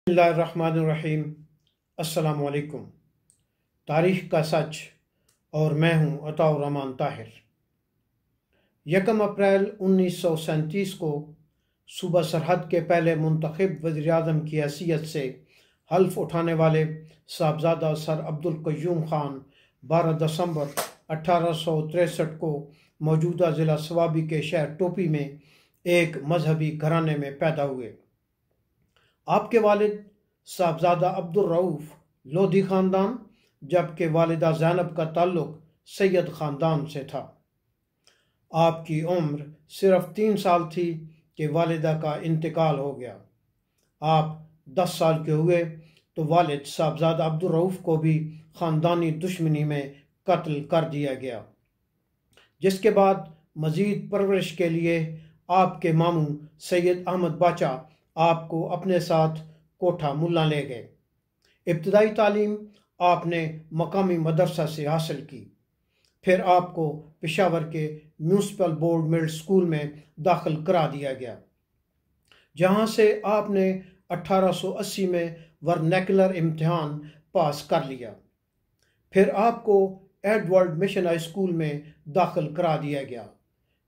बिस्मिल्लाहिर्रहमानिर्रहीम। अस्सलामु अलैकुम। तारीख़ का सच और मैं हूँ अताउर रहमान ताहिर। 1 अप्रैल 1937 को सूबा सरहद के पहले मुंतखब वज़ीर-ए-आज़म की हैसियत से हल्फ उठाने वाले साहबजादा सर अब्दुल क़य्यूम ख़ान 12 दिसंबर 1863 को मौजूदा ज़िला स्वाबी के शहर टोपी में एक मजहबी घराने में पैदा हुए। आपके वालिद साहबजादा अब्दुल रऊफ़ लोधी ख़ानदान, जबकि वालिदा ज़ैनब का ताल्लुक सैयद ख़ानदान से था। आपकी उम्र सिर्फ 3 साल थी कि वालिदा का इंतकाल हो गया। आप 10 साल के हुए तो वालिद साहबजादा अब्दुल रऊफ़ को भी ख़ानदानी दुश्मनी में कत्ल कर दिया गया, जिसके बाद मज़ीद परवरिश के लिए आपके मामू सैयद अहमद बाचा आपको अपने साथ कोठा मुल्ला ले गए। इब्तदाई तालीम आपने मकामी मदरसा से हासिल की। फिर आपको पेशावर के म्यूनसिपल बोर्ड मिडिल स्कूल में दाखिल करा दिया गया, जहाँ से आपने 1880 में वर्नैकुलर इम्तिहान पास कर लिया। फिर आपको एडवर्ड मिशन हाई स्कूल में दाखिल करा दिया गया,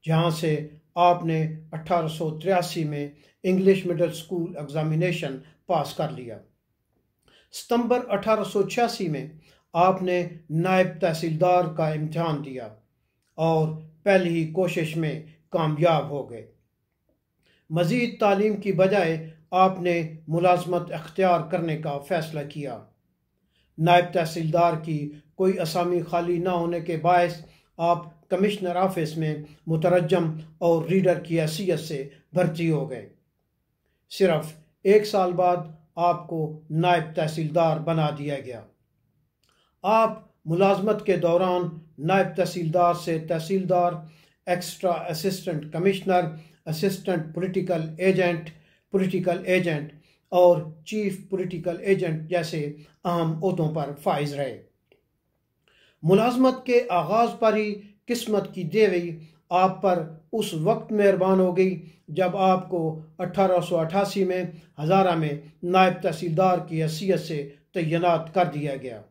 जहाँ से आपने 1883 में इंग्लिश मिडिल स्कूल एग्जामिनेशन पास कर लिया। सितंबर 1886 में आपने नायब तहसीलदार का इम्तिहान दिया और पहली ही कोशिश में कामयाब हो गए। मज़ीद तालीम की बजाय आपने मुलाजमत अख्तियार करने का फ़ैसला किया। नायब तहसीलदार की कोई असामी खाली ना होने के बायस आप कमिश्नर ऑफिस में मुतरजम और रीडर की हैसियत से भर्ती हो गए। सिर्फ 1 साल बाद आपको नायब तहसीलदार बना दिया गया। आप मुलाजमत के दौरान नायब तहसीलदार से तहसीलदार, extra assistant commissioner, assistant political agent और चीफ पॉलिटिकल एजेंट जैसे अहम ओहदों पर फाइज रहे। मुलाजमत के आगाज़ पर ही किस्मत की देवी आप पर उस वक्त मेहरबान हो गई जब आपको 1888 में हज़ारा में नायब तहसीलदार की हैसियत से तैनात कर दिया गया।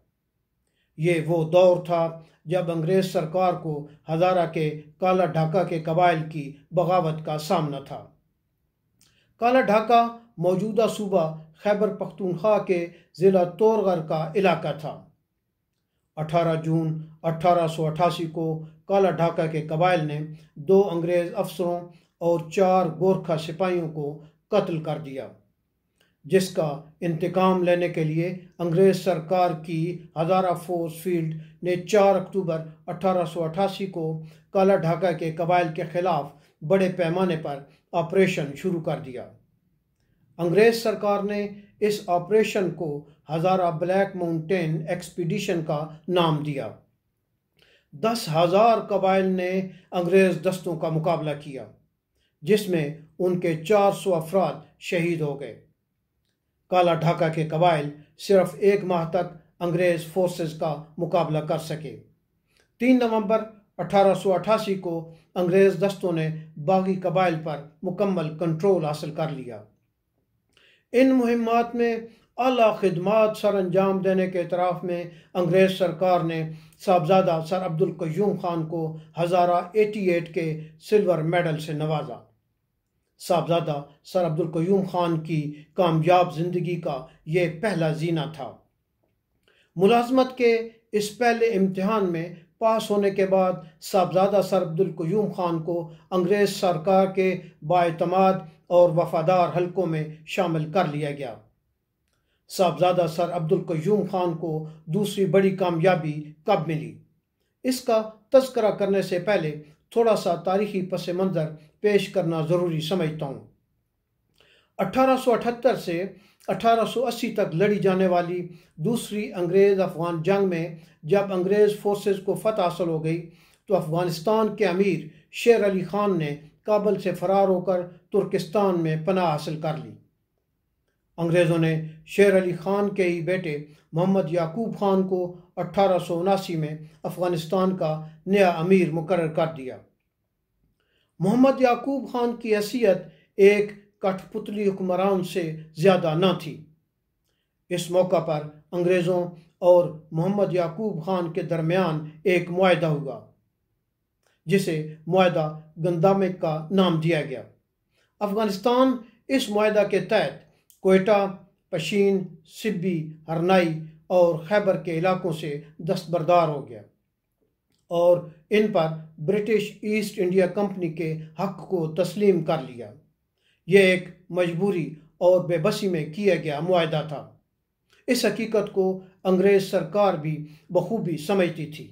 ये वो दौर था जब अंग्रेज़ सरकार को हज़ारा के काला ढाका के कबाइल की बगावत का सामना था। काला ढाका मौजूदा सूबा खैबर पख्तूनख्वा के ज़िला तोरगर का इलाका था। 18 जून 1888 को काला ढाका के कबाइल ने 2 अंग्रेज़ अफसरों और 4 गोरखा सिपाहियों को कत्ल कर दिया, जिसका इंतकाम लेने के लिए अंग्रेज़ सरकार की हज़ारा फोर्स फील्ड ने 4 अक्टूबर 1888 को काला ढाका के कबाइल के खिलाफ बड़े पैमाने पर ऑपरेशन शुरू कर दिया। अंग्रेज़ सरकार ने इस ऑपरेशन को हज़ारा ब्लैक माउंटेन एक्सपीडिशन का नाम दिया। 10,000 कबाइल ने अंग्रेज़ दस्तों का मुकाबला किया, जिसमें उनके 400 अफराद शहीद हो गए। काला ढाका के कबाइल सिर्फ 1 माह तक अंग्रेज़ फोर्सेस का मुकाबला कर सके। 3 नवंबर 1888 को अंग्रेज़ दस्तों ने बागी कबाइल पर मुकम्मल कंट्रोल हासिल कर लिया। इन मुहिम्मात में आला खिदमात सर अंजाम देने के इतराफ़ में अंग्रेज़ सरकार ने साहबजादा सर अब्दुल क़य्यूम ख़ान को हज़ारा 88 के सिल्वर मेडल से नवाजा। साहबजादा सर अब्दुल क़य्यूम ख़ान की कामयाब ज़िंदगी का ये पहला जीना था। मुलाजमत के इस पहले इम्तिहान में पास होने के बाद साहबजादा सर अब्दुल क़य्यूम ख़ान को अंग्रेज़ सरकार के बाएतमाद और वफादार हलकों में शामिल कर लिया गया। साहबजादा सर अब्दुल क़य्यूम ख़ान को दूसरी बड़ी कामयाबी कब मिली, इसका तज़किरा करने से पहले थोड़ा सा तारीख़ी पस मंज़र पेश करना ज़रूरी समझता हूँ। 1878 से 1880 तक लड़ी जाने वाली दूसरी अंग्रेज़ अफ़गान जंग में जब अंग्रेज़ फोर्सेस को फतह हासिल हो गई तो अफ़गानिस्तान के अमीर शेर अली ख़ान ने काबुल से फ़रार होकर तुर्किस्तान में पनाह हासिल कर ली। अंग्रेज़ों ने शेर अली ख़ान के ही बेटे मोहम्मद याकूब ख़ान को 1879 में अफ़गानिस्तान का नया अमीर मुकर्रर कर दिया। मोहम्मद याकूब ख़ान की हैसियत एक कठपुतली हुक्मरान से ज़्यादा न थी। इस मौका पर अंग्रेज़ों और मोहम्मद याकूब खान के दरमियान एक मुआहदा हुआ जिसे मुआहदा गंदामिक का नाम दिया गया। अफ़गानिस्तान इस मुआहदा के तहत कोयटा, पशीन, सिब्बी, हरनाई और खैबर के इलाकों से दस्तबरदार हो गया और इन पर ब्रिटिश ईस्ट इंडिया कंपनी के हक को तस्लीम कर लिया। यह एक मजबूरी और बेबसी में किया गया मुआहदा था। इस हकीकत को अंग्रेज़ सरकार भी बखूबी समझती थी।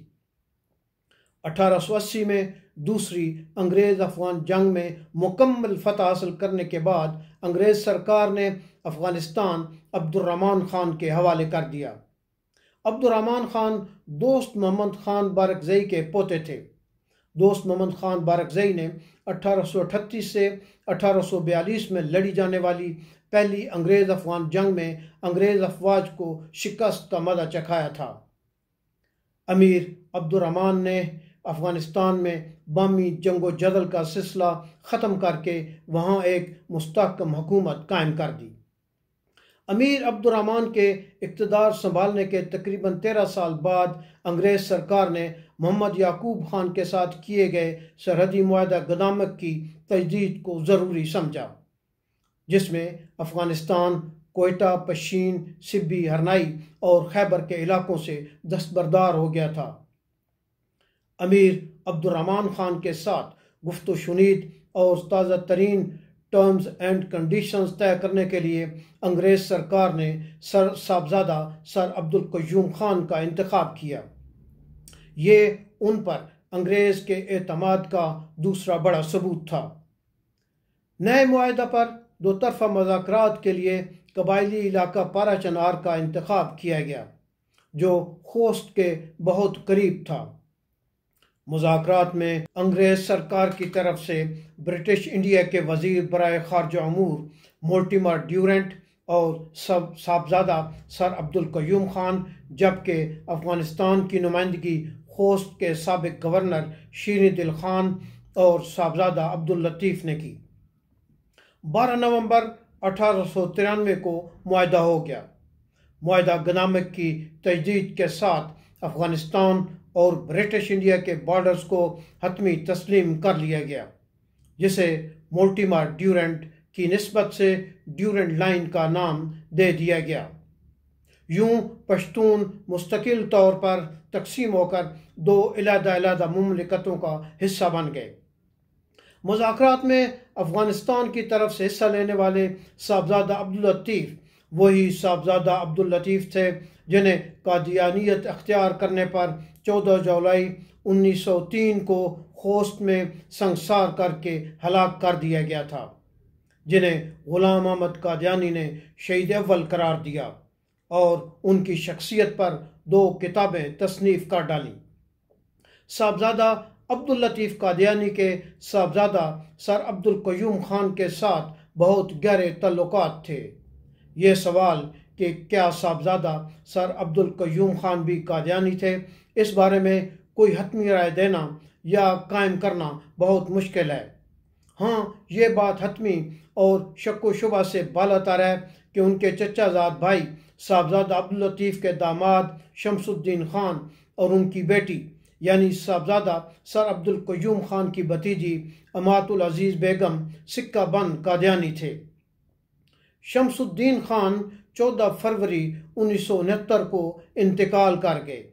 1880 में दूसरी अंग्रेज़ अफ़गान जंग में मुकम्मल फतह हासिल करने के बाद अंग्रेज़ सरकार ने अफ़गानिस्तान अब्दुर्रहमान खान के हवाले कर दिया। अब्दुर्रहमान खान दोस्त मोहम्मद खान बारकज़ई के पोते थे। दोस्त मोहम्मद खान बारकज़ई ने 1838 से 1842 में लड़ी जाने वाली पहली अंग्रेज़ अफ़गान जंग में अंग्रेज़ अफवाज को शिकस्त का मज़ा चखाया था। अमीर अब्दुर्रहमान ने अफ़गानिस्तान में बामी जंगो जदल का सिलसिला ख़त्म करके वहाँ एक मुस्तहकम हुकूमत कायम कर दी। अमीर अब्दुर्रहमान के इक़्तिदार संभालने के तकरीबन 13 साल बाद अंग्रेज़ सरकार ने मोहम्मद याकूब खान के साथ किए गए सरहदी मुआहदा गदामत की तजदीद को ज़रूरी समझा, जिसमें अफ़गानिस्तान कोयटा, पशीन, सिब्बी, हरनाई और खैबर के इलाकों से दस्तबरदार हो गया था। अमीर अब्दुर्रहमान खान के साथ गुफ्तो शुनीद और ताज़ा तरीन टर्म्स एंड कंडीशंस तय करने के लिए अंग्रेज़ सरकार ने साहबजादा सर अब्दुल क़य्यूम खान का इंतखाब किया। ये उन पर अंग्रेज़ के एतमाद का दूसरा बड़ा सबूत था। नए मुआहदा पर दो तरफ़ा मुज़ाकरात के लिए कबायली इलाका पारा चनार का इंतखाब किया गया, जो खोस्त के बहुत करीब था। मुज़ाकरात में अंग्रेज़ सरकार की तरफ से ब्रिटिश इंडिया के वज़ीर बराए ख़ारजा अमूर मोर्टिमर ड्यूरेंट और साहबजादा सर अब्दुल क़य्यूम खान, जबकि अफ़गानिस्तान की नुमाइंदगी खोस्त के साबिक़ गवर्नर शीर दिल खान और साहबजादा अब्दुल लतीफ़ ने की। 12 नवंबर 1893 को मुआहदा हो गया। मुआहदा गदामत की तजदीद के साथ अफ़गानिस्तान और ब्रिटिश इंडिया के बॉर्डर्स को हतमी तस्लीम कर लिया गया, जिसे मोर्टिमर ड्यूरेंट की निस्बत से ड्यूरेंट लाइन का नाम दे दिया गया। यूं पश्तून मुस्तकिल तौर पर तकसीम होकर दो अलग-अलग मुमलिकतों का हिस्सा बन गए। मुज़ाकरात में अफ़गानिस्तान की तरफ से हिस्सा लेने वाले साहबजादा अब्दुल लतीफ़ वही साहबजादा अब्दुल लतीफ़ थे जिन्हें कादियानियत अख्तियार करने पर 14 जुलाई 1903 को खोस्त में संसार करके हलाक कर दिया गया था, जिन्हें गुलाम अहमद कादियानी ने शहीद अव्वल करार दिया और उनकी शख्सियत पर 2 किताबें तसनीफ़ कर डाली। साहबजादा अब्दुल लतीफ़ कादियानी के साहबजादा सर अब्दुल क़य्यूम खान के साथ बहुत गहरे तल्लुकात थे। ये सवाल कि क्या साहबजादा सर अब्दुल क़य्यूम खान भी कादियानी थे, इस बारे में कोई हतमी राय देना या कायम करना बहुत मुश्किल है। हाँ, ये बात हतमी और शक्को शुबा से बालातर है कि उनके चचाजाद भाई साहबजादा अब्दुल लतीफ़ के दामाद शमसुद्दीन खान और उनकी बेटी यानी साहबजादा सर अब्दुल क़य्यूम खान की भतीजी अमातुल अजीज़ बेगम सिक्का बन कादियानी थे। शमसुद्दीन खान 14 फरवरी 1969 को इंतकाल कर गए।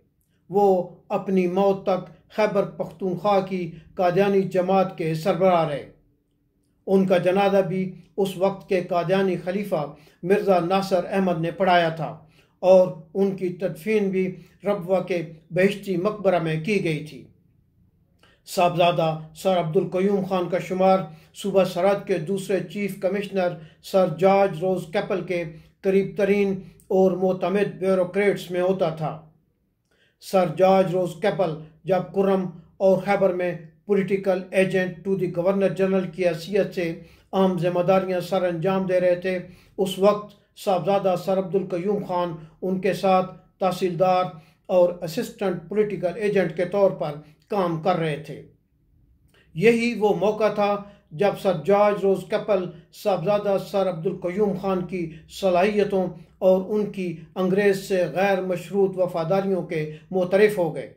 वो अपनी मौत तक खैबर पख्तूनख्वा की कादियानी जमात के सरबराह रहे। उनका जनाजा भी उस वक्त के कादियानी खलीफा मिर्ज़ा नासिर अहमद ने पढ़ाया था और उनकी तदफीन भी रबवा के बहिश्ती मकबरा में की गई थी। साहबजादा सर अब्दुल क़य्यूम खान का शुमार सूबा सरहद के दूसरे चीफ कमिश्नर सर जॉर्ज रोज कैपल के करीब तरीन और मोतमिद ब्यूरोक्रेट्स में होता था। सर जॉर्ज रोज कैपल जब कुर्रम और खैबर में political agent to the governor general की हैसियत से अहम जिम्मेदारियां सर अंजाम दे रहे थे, उस वक्त साहबजादा सर अब्दुल क़य्यूम खान उनके साथ तहसीलदार और असिस्टेंट पॉलिटिकल एजेंट के तौर पर काम कर रहे थे। यही वो मौका था जब सर जॉर्ज रोज कैपल साहबजादा सर अब्दुल क़य्यूम खान की सलाहियतों और उनकी अंग्रेज़ से गैर मशरूत वफादारियों के मुतरफ़ हो गए।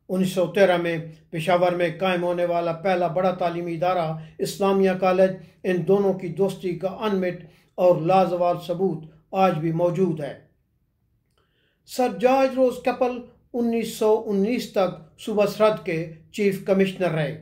1913 में पेशावर में कायम होने वाला पहला बड़ा तालीमी इदारा इस्लामिया कॉलेज इन दोनों की दोस्ती का अनमिट और लाजवाब सबूत आज भी मौजूद है। सर जॉर्ज रोज कैपल 1919 तक सूबा सरहद के चीफ कमिश्नर रहे।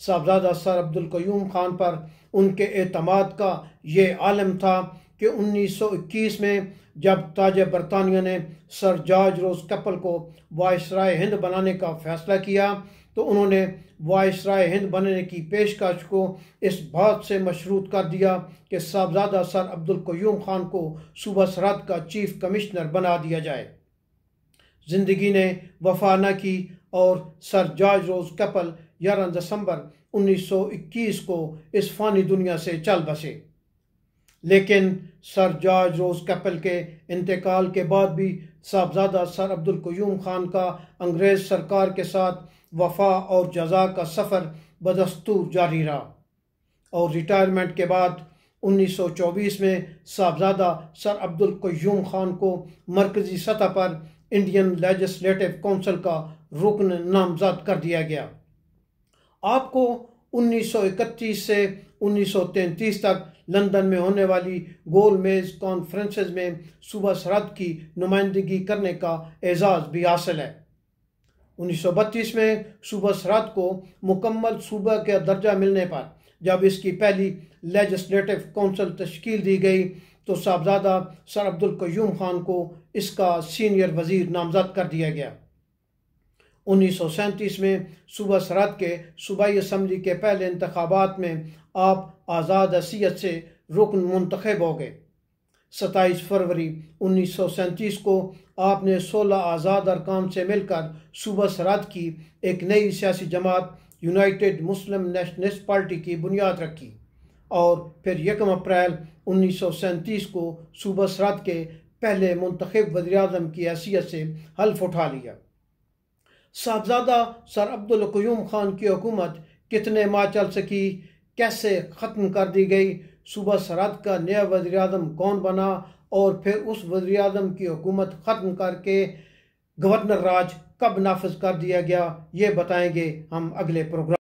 साहबजादा सर अब्दुल क़य्यूम खान पर उनके एतमाद का ये आलम था कि 1921 में जब ताज बरतानिया ने सर जॉर्ज रोज कैपल को वायसराय हिंद बनाने का फैसला किया तो उन्होंने वायसराय हिंद बनने की पेशकश को इस बात से मशरूत कर दिया कि साहबजादा सर अब्दुल क़य्यूम खान को सूबा सरहद का चीफ कमिश्नर बना दिया जाए। जिंदगी ने वफा न की और सर जॉर्ज रोज कैपल 11 दिसंबर 1921 को इस फानी दुनिया से चल बसे। लेकिन सर जॉर्ज रोज कैपल के इंतकाल के बाद भी साहबजादा सर अब्दुल क़य्यूम खान का अंग्रेज़ सरकार के साथ वफा और जज़ा का सफ़र बदस्तूर जारी रहा और रिटायरमेंट के बाद 1924 में साहबजादा सर अब्दुल क़य्यूम खान को मरकज़ी सतह पर इंडियन लेजिस्लेटिव काउंसिल का रुकन नामजद कर दिया गया। आपको 1931 से 1933 तक लंदन में होने वाली गोल मेज कॉन्फ्रेंसेस में सूबा सरहद की नुमाइंदगी करने का एजाज़ भी हासिल है। 1932 में सूबा सरहद को मुकम्मल सूबा का दर्जा मिलने पर जब इसकी पहली लेजिस्लेटिव काउंसिल तश्कील दी गई तो साहबजादा सर अब्दुल क़य्यूम खान को इसका सीनियर वजीर नामजद कर दिया गया। 1937 में सूबा सरहद के सूबाई असम्बली के पहले इंतखाबात में आप आज़ाद हैसियत से रुकन मुंतखब हो गए। 27 फरवरी 1937 को आपने 16 आज़ाद अरकान से मिलकर सूबा सरहद की एक नई सियासी जमात यूनाइटेड मुस्लिम नेशनलिस्ट पार्टी की बुनियाद रखी और फिर 1 अप्रैल 1937 को सूबा सरहद के पहले मुंतखब वज़ीर-ए-आज़म की हैसियत से हल्फ उठा लिया। साहबजादा सर अब्दुल क़य्यूम खान की हुकूमत कितने माह चल सकी, कैसे ख़त्म कर दी गई, सूबा सरहद का नया वज़ीर-ए-आज़म कौन बना और फिर उस वज़ीर-ए-आज़म की हुकूमत ख़त्म करके गवर्नर राज कब नाफिज कर दिया गया, ये बताएंगे हम अगले प्रोग्राम।